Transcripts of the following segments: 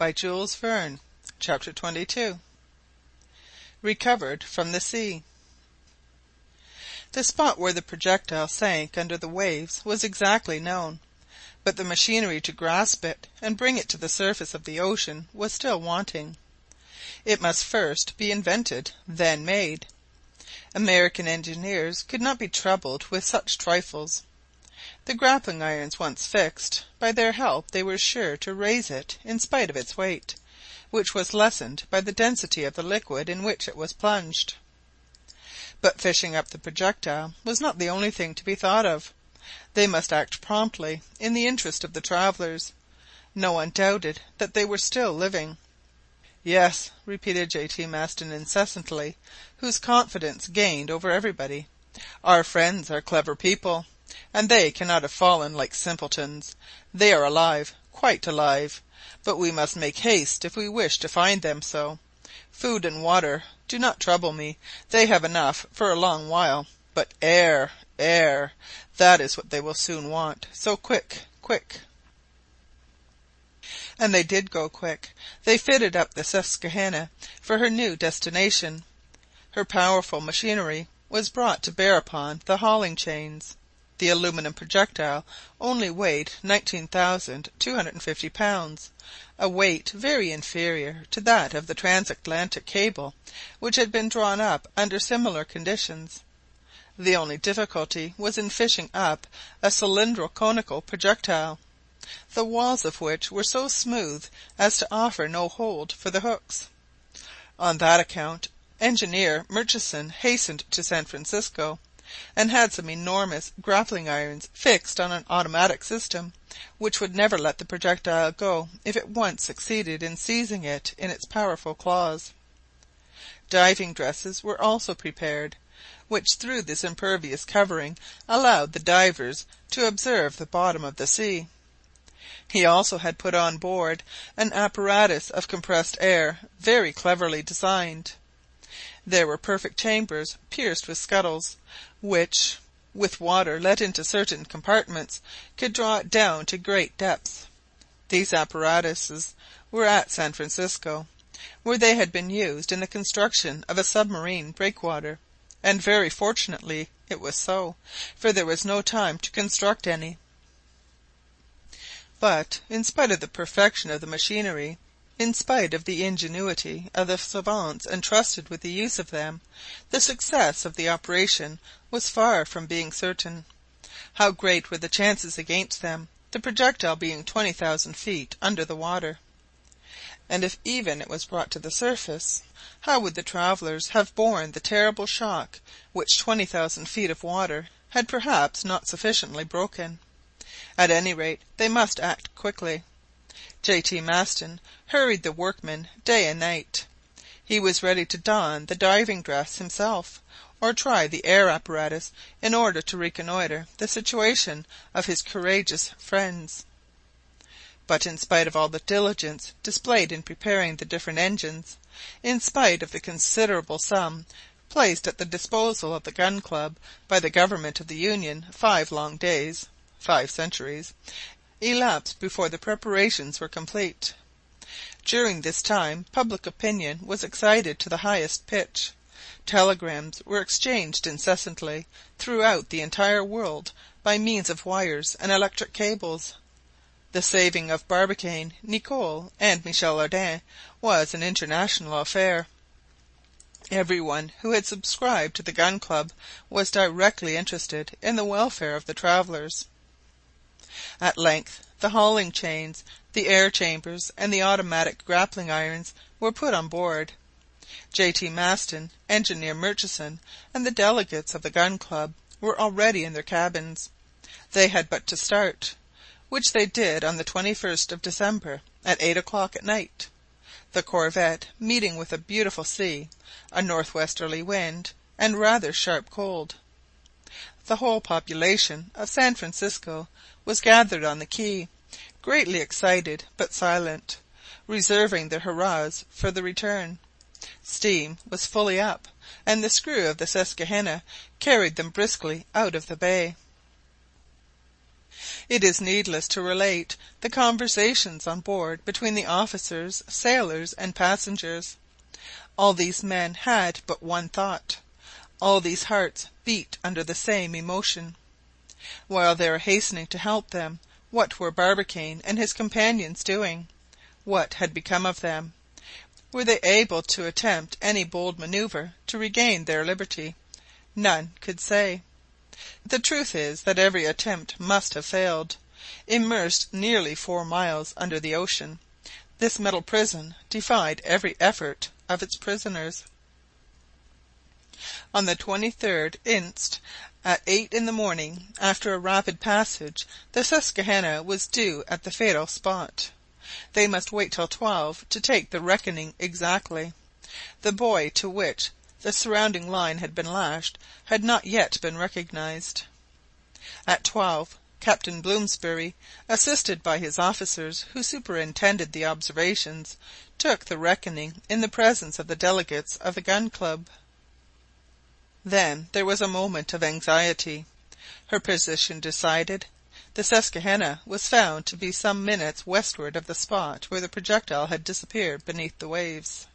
by Jules Verne. Chapter 22. Recovered from the Sea. The spot where the projectile sank under the waves was exactly known, but the machinery to grasp it and bring it to the surface of the ocean was still wanting. It must first be invented, then made. American engineers could not be troubled with such trifles. The grappling irons once fixed, by their help they were sure to raise it in spite of its weight, which was lessened by the density of the liquid in which it was plunged. But fishing up the projectile was not the only thing to be thought of. They must act promptly in the interest of the travellers. No one doubted that they were still living. "Yes," repeated J.T. Maston incessantly, whose confidence gained over everybody. "Our friends are clever people, and they cannot have fallen like simpletons. They are alive, quite alive, but we must make haste if we wish to find them so. Food and water do not trouble me, they have enough for a long while, but air, air, that is what they will soon want. So quick, quick." And they did go quick. They fitted up the Susquehanna for her new destination. Her powerful machinery was brought to bear upon the hauling chains. The aluminum projectile only weighed 19,250 pounds, a weight very inferior to that of the transatlantic cable, which had been drawn up under similar conditions. The only difficulty was in fishing up a cylindro-conical projectile, the walls of which were so smooth as to offer no hold for the hooks. On that account Engineer Murchison hastened to San Francisco, and had some enormous grappling irons fixed on an automatic system, which would never let the projectile go if it once succeeded in seizing it in its powerful claws. Diving dresses were also prepared, which through this impervious covering allowed the divers to observe the bottom of the sea. He also had put on board an apparatus of compressed air very cleverly designed. There were perfect chambers pierced with scuttles, which, with water let into certain compartments, could draw it down to great depths. These apparatuses were at San Francisco, where they had been used in the construction of a submarine breakwater, and very fortunately it was so, for there was no time to construct any. But, in spite of the perfection of the machinery, in spite of the ingenuity of the savants entrusted with the use of them, the success of the operation was far from being certain. How great were the chances against them, the projectile being 20,000 feet under the water! And if even it was brought to the surface, how would the travellers have borne the terrible shock which 20,000 feet of water had perhaps not sufficiently broken? At any rate, they must act quickly. J.T. Maston hurried the workmen day and night. He was ready to don the diving dress himself, or try the air apparatus, in order to reconnoitre the situation of his courageous friends. But in spite of all the diligence displayed in preparing the different engines, in spite of the considerable sum placed at the disposal of the Gun Club by the government of the Union, 5 long days, 5 centuries, elapsed before the preparations were complete. During this time public opinion was excited to the highest pitch. Telegrams were exchanged incessantly throughout the entire world by means of wires and electric cables. The saving of Barbicane, Nicholl, and Michel Ardan was an international affair. Every one who had subscribed to the Gun Club was directly interested in the welfare of the travellers. At length the hauling chains, the air chambers, and the automatic grappling irons were put on board. J.T. Maston, Engineer Murchison, and the delegates of the Gun Club were already in their cabins. They had but to start, which they did on the 21st of December at 8 o'clock at night. The corvette, meeting with a beautiful sea, a northwesterly wind, and rather sharp cold. The whole population of San Francisco was gathered on the quay, greatly excited but silent, reserving their hurrahs for the return. Steam was fully up, and the screw of the Susquehanna carried them briskly out of the bay. It is needless to relate the conversations on board between the officers, sailors, and passengers. All these men had but one thought. All these hearts beat under the same emotion. While they were hastening to help them, what were Barbicane and his companions doing? What had become of them? Were they able to attempt any bold manoeuvre to regain their liberty? None could say. The truth is that every attempt must have failed. Immersed nearly 4 miles under the ocean, this metal prison defied every effort of its prisoners. On the 23rd inst, at 8 in the morning, after a rapid passage, the Susquehanna was due at the fatal spot. They must wait till 12 to take the reckoning exactly. The buoy to which the surrounding line had been lashed had not yet been recognized. At 12, Captain Blomsberry, assisted by his officers who superintended the observations, took the reckoning in the presence of the delegates of the Gun Club. Then there was a moment of anxiety. Her position decided, the Susquehanna was found to be some minutes westward of the spot where the projectile had disappeared beneath the waves.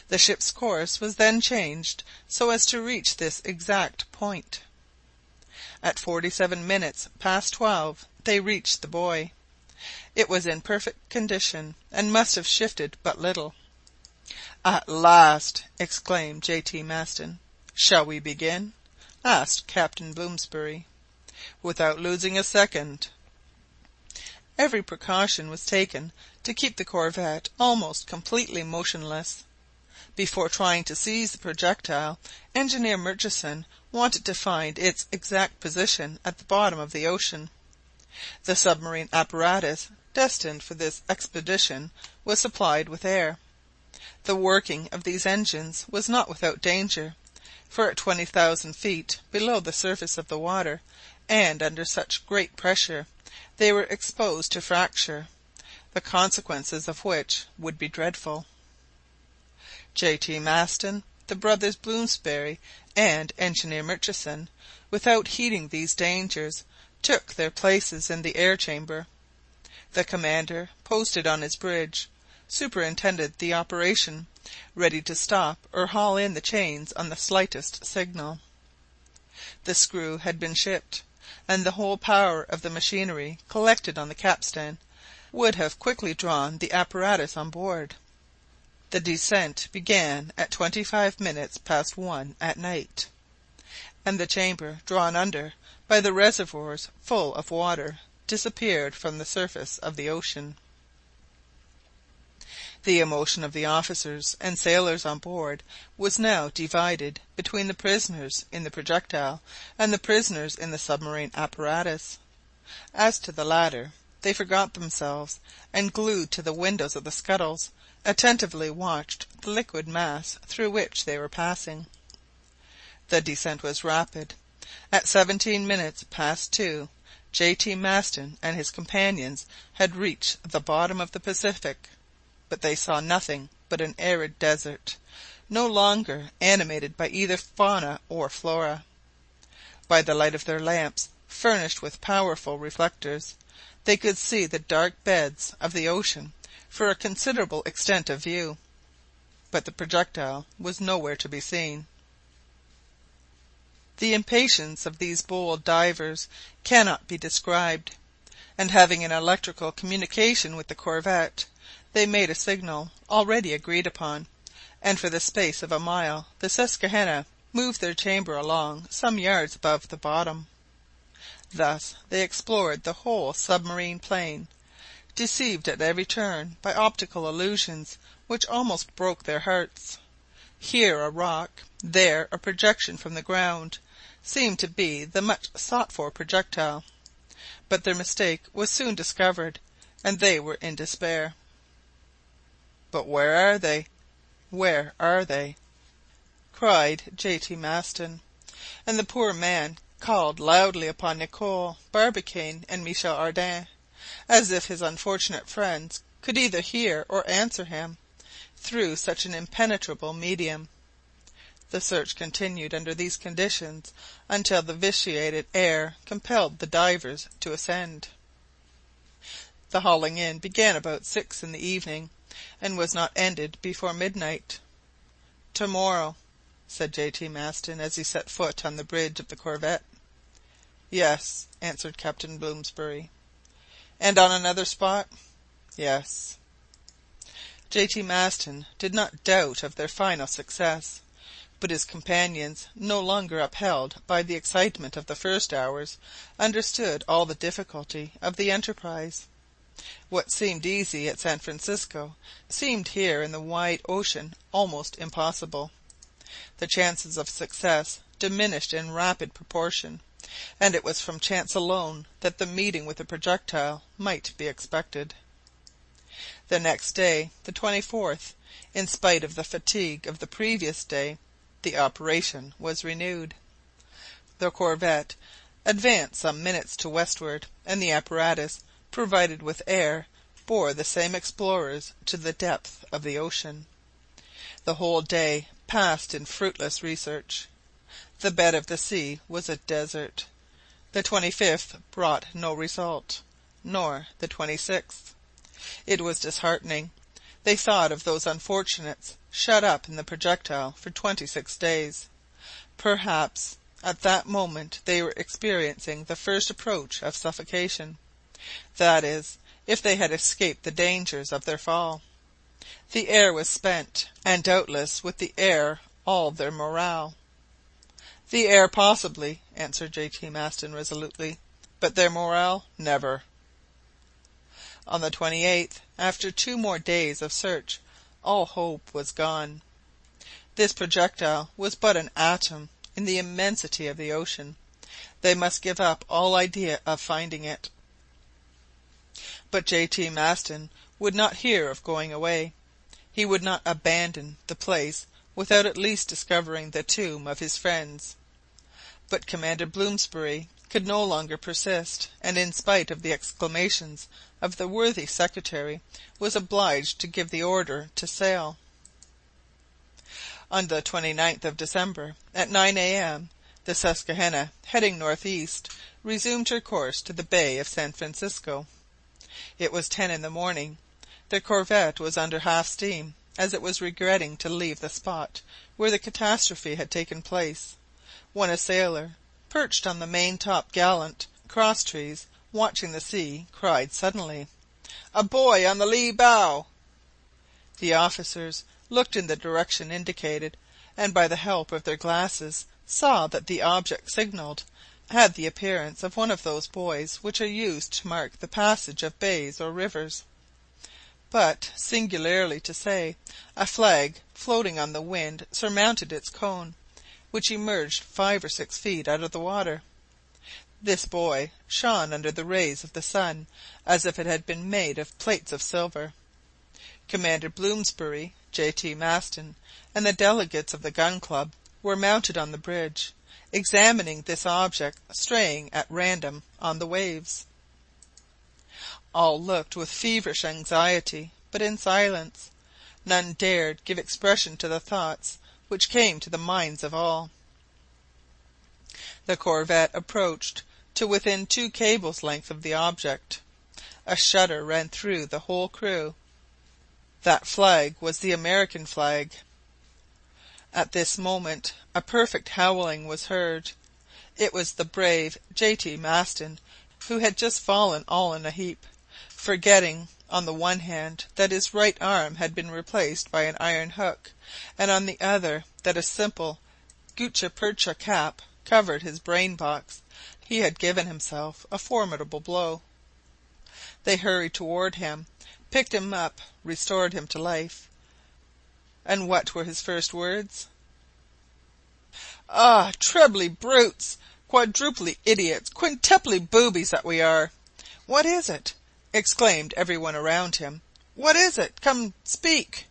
The ship's course was then changed so as to reach this exact point. At 47 minutes past 12 they reached the buoy. It was in perfect condition, and must have shifted but little. "At last!" exclaimed J.T. Maston. "Shall we begin?" asked Captain Blomsberry. "Without losing a second." Every precaution was taken to keep the corvette almost completely motionless. Before trying to seize the projectile, Engineer Murchison wanted to find its exact position at the bottom of the ocean. The submarine apparatus destined for this expedition was supplied with air. The working of these engines was not without danger, for at 20,000 feet below the surface of the water, and under such great pressure, they were exposed to fracture, the consequences of which would be dreadful. J.T. Maston, the brothers Blomsberry, and Engineer Murchison, without heeding these dangers, took their places in the air-chamber. The commander, posted on his bridge, superintended the operation, ready to stop or haul in the chains on the slightest signal. The screw had been shipped, and the whole power of the machinery collected on the capstan would have quickly drawn the apparatus on board. The descent began at 25 minutes past 1 at night, and the chamber drawn under by the reservoirs full of water disappeared from the surface of the ocean. The emotion of the officers and sailors on board was now divided between the prisoners in the projectile and the prisoners in the submarine apparatus. As to the latter, they forgot themselves, and glued to the windows of the scuttles, attentively watched the liquid mass through which they were passing. The descent was rapid. At 17 minutes past 2, J.T. Maston and his companions had reached the bottom of the Pacific, but they saw nothing but an arid desert, no longer animated by either fauna or flora. By the light of their lamps, furnished with powerful reflectors, they could see the dark beds of the ocean for a considerable extent of view, but the projectile was nowhere to be seen. The impatience of these bold divers cannot be described, and having an electrical communication with the corvette, they made a signal already agreed upon, and for the space of a mile the Susquehanna moved their chamber along some yards above the bottom. Thus they explored the whole submarine plain, deceived at every turn by optical illusions which almost broke their hearts. Here a rock, there a projection from the ground, seemed to be the much sought-for projectile. But their mistake was soon discovered, and they were in despair. "But where are they? Where are they?" cried J.T. Maston, and the poor man called loudly upon Nicholl, Barbicane, and Michel Ardan, as if his unfortunate friends could either hear or answer him through such an impenetrable medium. The search continued under these conditions until the vitiated air compelled the divers to ascend. The hauling in began about 6 in the evening, and was not ended before midnight. "To-morrow," said J.T. Maston, as he set foot on the bridge of the corvette. "Yes," answered Captain Blomsberry. "And on another spot?" "Yes." J.T. Maston did not doubt of their final success, but his companions, no longer upheld by the excitement of the first hours, understood all the difficulty of the enterprise. What seemed easy at San Francisco seemed here in the wide ocean almost impossible. The chances of success diminished in rapid proportion, and it was from chance alone that the meeting with the projectile might be expected. The next day, the 24th, in spite of the fatigue of the previous day, the operation was renewed. The corvette advanced some minutes to westward, and the apparatus, provided with air, bore the same explorers to the depth of the ocean. The whole day passed in fruitless research. The bed of the sea was a desert. The 25th brought no result, nor the 26th. It was disheartening. They thought of those unfortunates shut up in the projectile for 26 days. Perhaps at that moment they were experiencing the first approach of suffocation. That is, if they had escaped the dangers of their fall. The air was spent, and doubtless with the air all their morale. "The air possibly," answered J.T. Maston resolutely, "but their morale never." On the 28th, after 2 more days of search, all hope was gone. This projectile was but an atom in the immensity of the ocean. They must give up all idea of finding it. But J.T. Maston would not hear of going away. He would not abandon the place without at least discovering the tomb of his friends. But Commander Blomsberry could no longer persist, and in spite of the exclamations of the worthy secretary, was obliged to give the order to sail. On the 29th of December, at 9 a.m., the Susquehanna, heading northeast, resumed her course to the Bay of San Francisco. It was 10 in the morning. The corvette was under half steam, as it was regretting to leave the spot where the catastrophe had taken place, when a sailor, perched on the main-top gallant cross-trees, watching the sea, cried suddenly, "A buoy on the lee bow!" The officers looked in the direction indicated, and by the help of their glasses saw that the object signalled had the appearance of one of those buoys which are used to mark the passage of bays or rivers. But, singularly to say, a flag floating on the wind surmounted its cone, which emerged 5 or 6 feet out of the water. This buoy shone under the rays of the sun as if it had been made of plates of silver. Commander Blomsberry, J.T. Maston, and the delegates of the Gun Club were mounted on the bridge, examining this object straying at random on the waves. All looked with feverish anxiety, but in silence. None dared give expression to the thoughts which came to the minds of all. The corvette approached to within 2 cables' length of the object. A shudder ran through the whole crew. That flag was the American flag. At this moment a perfect howling was heard. It was the brave J.T. Maston, who had just fallen all in a heap, forgetting on the one hand that his right arm had been replaced by an iron hook, and on the other that a simple gutta-percha cap covered his brain-box. He had given himself a formidable blow. They hurried toward him, picked him up, restored him to life. And what were his first words? "Ah, trebly brutes, quadruply idiots, quintuply boobies that we are!" "What is it?" exclaimed every one around him. "What is it? Come, speak!"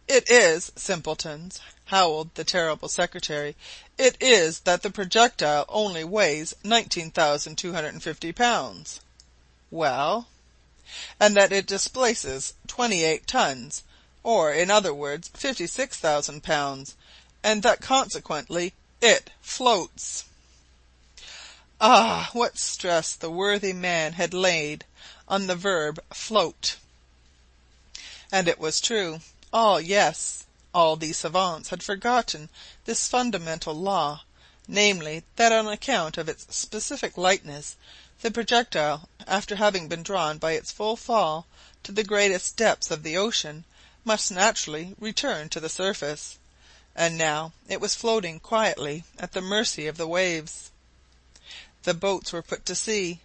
"It is, simpletons," howled the terrible secretary, "it is that the projectile only weighs 19,250 pounds." "Well?" "And that it displaces 28 tons, or, in other words, 56,000 pounds, and that consequently it floats. Ah, what stress the worthy man had laid on the verb float! And it was true. Yes, all these savants had forgotten this fundamental law, namely, that on account of its specific lightness, the projectile, after having been drawn by its full fall to the greatest depths of the ocean, must naturally return to the surface, and now it was floating quietly at the mercy of the waves. The boats were put to sea.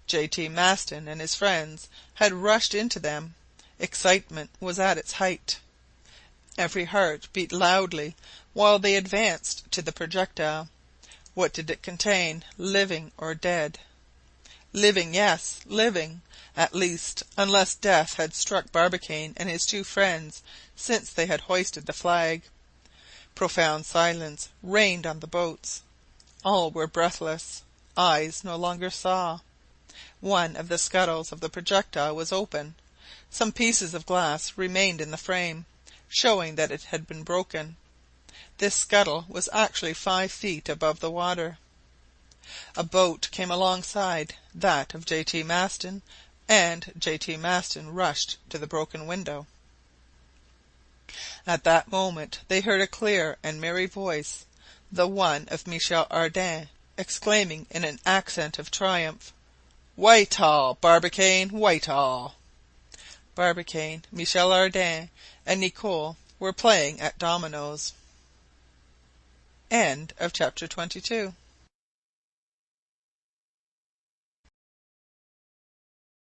J.T. Maston and his friends had rushed into them. Excitement was at its height. Every heart beat loudly while they advanced to the projectile. What did it contain, living or dead? Living, yes, living, at least, unless death had struck Barbicane and his two friends since they had hoisted the flag. Profound silence reigned on the boats. All were breathless. Eyes no longer saw. One of the scuttles of the projectile was open. Some pieces of glass remained in the frame, showing that it had been broken. This scuttle was actually 5 feet above the water. A boat came alongside, that of J.T. Maston, and J.T. Maston rushed to the broken window. At that moment they heard a clear and merry voice, the one of Michel Ardan, exclaiming in an accent of triumph, "Whitehall, Barbicane, Whitehall!" Barbicane, Michel Ardan, and Nicholl were playing at dominoes. Chapter 22.